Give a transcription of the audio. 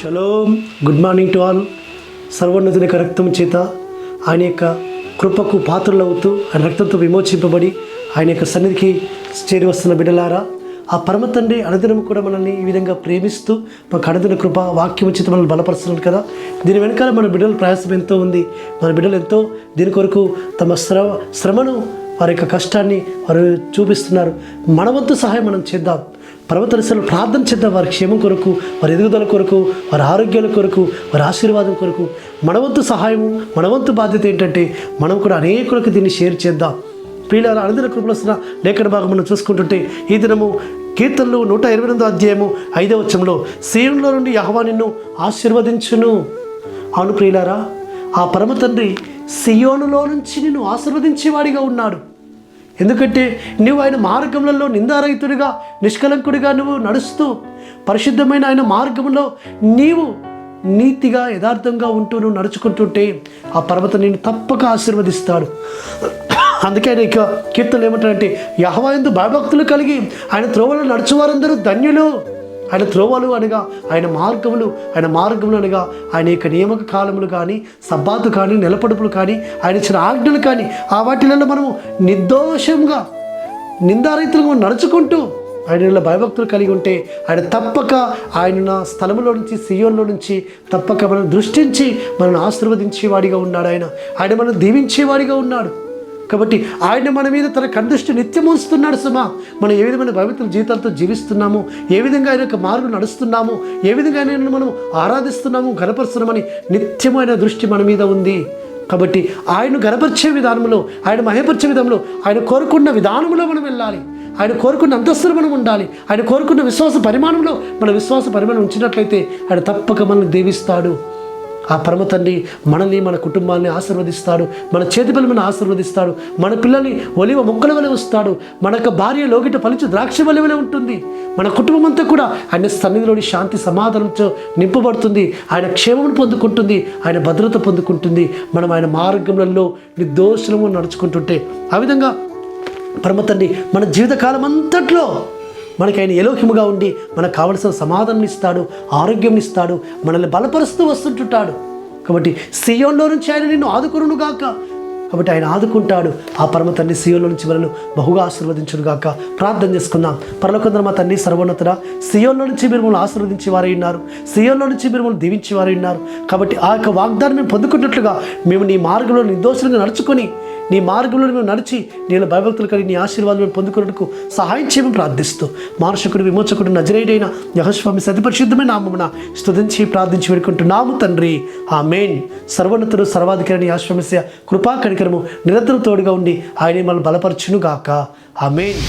Shalom. Good morning to all. సర్వోన్నతుని యొక్క రక్తం చేత ఆయన యొక్క కృపకు పాత్రలవుతూ ఆయన రక్తంతో విమోచింపబడి ఆయన యొక్క సన్నిధికి చేరి వస్తున్న బిడ్డలారా, ఆ పరమ తండ్రి అనుదినం కూడా మనల్ని ఈ విధంగా ప్రేమిస్తూ మాకు అనుదిన కృప వాక్యం చేత మనల్ని బలపరుస్తున్నారు కదా. దీని వెనకాల మన బిడ్డల ప్రయాసం ఎంతో ఉంది. మన బిడ్డలు ఎంతో దీని కొరకు తమ శ్రమను వారి యొక్క కష్టాన్ని వారు చూపిస్తున్నారు. మన వంతు సహాయం మనం చేద్దాం. పర్వతరిసలు ప్రార్థన చేద్దాం. వారి క్షేమం కొరకు, వారి ఎదుగుదల కొరకు, వారి ఆరోగ్యాల కొరకు, వారి ఆశీర్వాదం కొరకు మన వంతు సహాయము, మన వంతు బాధ్యత ఏంటంటే మనం కూడా అనేకులకు దీన్ని షేర్ చేద్దాం. ప్రియులారా, అనుదిన కృపలో వస్తున్న లేఖన భాగం మనం చూసుకుంటుంటే ఈ దినము కీర్తనలు 128వ అధ్యాయము 5వ వచనంలో సీయోనులో నుండి యెహోవా నిన్ను ఆశీర్వదించును. అవును ప్రియులారా, ఆ పరమ తండ్రి సీయోనులో నుంచి నిన్ను ఆశీర్వదించేవాడిగా ఉన్నాడు. ఎందుకంటే నువ్వు ఆయన మార్గములలో నిందారహితుడిగా, నిష్కలంకుడిగా నువ్వు నడుస్తూ పరిశుద్ధమైన ఆయన మార్గంలో నీవు నీతిగా యథార్థంగా ఉంటూ నువ్వు నడుచుకుంటుంటే ఆ పర్వతం నిన్ను తప్పక ఆశీర్వదిస్తాడు. అందుకే ఆయన ఇక కీర్తనలు ఏమంటారంటే, యెహోవా యందు భయభక్తులు కలిగి ఆయన త్రోవలో నడుచువారందరూ ధన్యులు. ఆయన త్రోవలు అనగా ఆయన మార్గములు అనగా ఆయన యొక్క నియామక కాలములు కానీ, సబ్బాతు కానీ, నెలపడుపులు కానీ, ఆయన ఇచ్చిన ఆజ్ఞలు కానీ, ఆ వాటిలలో మనము నిర్దోషంగా నిందారహితులుగా నడుచుకుంటూ ఆయన భయభక్తులు కలిగి ఉంటే ఆయన తప్పక ఆయన స్థలంలో నుంచి, సీయోన్లో నుంచి తప్పక మనం దృష్టించి మనల్ని ఆశీర్వదించేవాడిగా ఉన్నాడు. ఆయన మనం దీవించేవాడిగా ఉన్నాడు. కాబట్టి ఆయన మన మీద తన కందృష్టి నిత్యం ఉంచుతున్నాడు. సుమా, మనం ఏ విధమైన పవిత్ర జీవితాలతో జీవిస్తున్నాము, ఏ విధంగా ఆయన యొక్క మార్గం నడుస్తున్నాము, ఏ విధంగా ఆయనను మనం ఆరాధిస్తున్నాము, గణపరుస్తున్నామని నిత్యమైన దృష్టి మన మీద ఉంది. కాబట్టి ఆయన గణపరిచే విధానంలో, ఆయన మహపరిచే విధానంలో, ఆయన కోరుకున్న విధానంలో మనం వెళ్ళాలి. ఆయన కోరుకున్న అంతస్తులు మనం ఉండాలి. ఆయన కోరుకున్న విశ్వాస పరిమాణంలో మన విశ్వాస పరిమాణం ఉంచినట్లయితే ఆయన తప్పక మనల్ని దీవిస్తాడు. ఆ పరమ తండ్రి మనల్ని, మన కుటుంబాన్ని ఆశీర్వదిస్తాడు. మన చేతి బలమని ఆశీర్వదిస్తాడు. మన పిల్లల్ని ఒలివ మొక్కల వలె వస్తాడు. మన యొక్క భార్య లోగిట పలిచి ద్రాక్ష వలె ఉంటుంది. మన కుటుంబం అంతా కూడా ఆయన సన్నిధిలోని శాంతి సమాధానంతో నింపబడుతుంది. ఆయన క్షేమం పొందుకుంటుంది. ఆయన భద్రత పొందుకుంటుంది. మనం ఆయన మార్గంలో నిర్దోషము నడుచుకుంటుంటే ఆ విధంగా పరమ తండ్రి మన జీవితకాలం అంతట్లో మనకి ఆయన ఎలోహిముగా ఉండి మనకు కావలసిన సమాధానం ఇస్తాడు, ఆరోగ్యం ఇస్తాడు, మనల్ని బలపరుస్తూ వస్తుంటాడు. కాబట్టి సీయోన్లో నుంచి ఆయన నిన్ను ఆదుకొనును గాక. కాబట్టి ఆయన ఆదుకుంటాడు. ఆ పరమ తండ్రి సీయోన్లో నుంచి మనల్ని బహుగా ఆశీర్వదించును గాక. ప్రార్థన చేసుకుందాం. పరలోకందర మా తండ్రి సర్వోన్నతుడా, సీయోన్లో నుంచి మీరు మనల్ని ఆశీర్వదించి వారై ఉన్నారు. సీయోన్లో నుంచి మీరు మనల్ని దీవించి వారై ఉన్నారు. కాబట్టి ఆ యొక్క వాగ్దానం మేము పొందుకున్నట్లుగా మేము నీ మార్గంలో నిర్దోషంగా నడుచుకొని, నీ మార్గంలో మేము నడిచి నేను భయభక్తులు కలిగి నీ ఆశీర్వాదం పొందుకున్నట్టుకు సహాయం చేయమని ప్రార్థిస్తూ మానుషకుడు విమోచకుడు నజరేయుడైన యెహోవా సతిపరిశుద్ధమైన నామమున స్తుతించి ప్రార్థించి వేడుకుంటున్నాము తండ్రి. ఆమేన్. సర్వోన్నతుడు సర్వాధికారి యెహోవా కృపా కనికరము నిరంతరం తోడుగా ఉండి ఆయన మనల్ని బలపరచును గాక. ఆమేన్.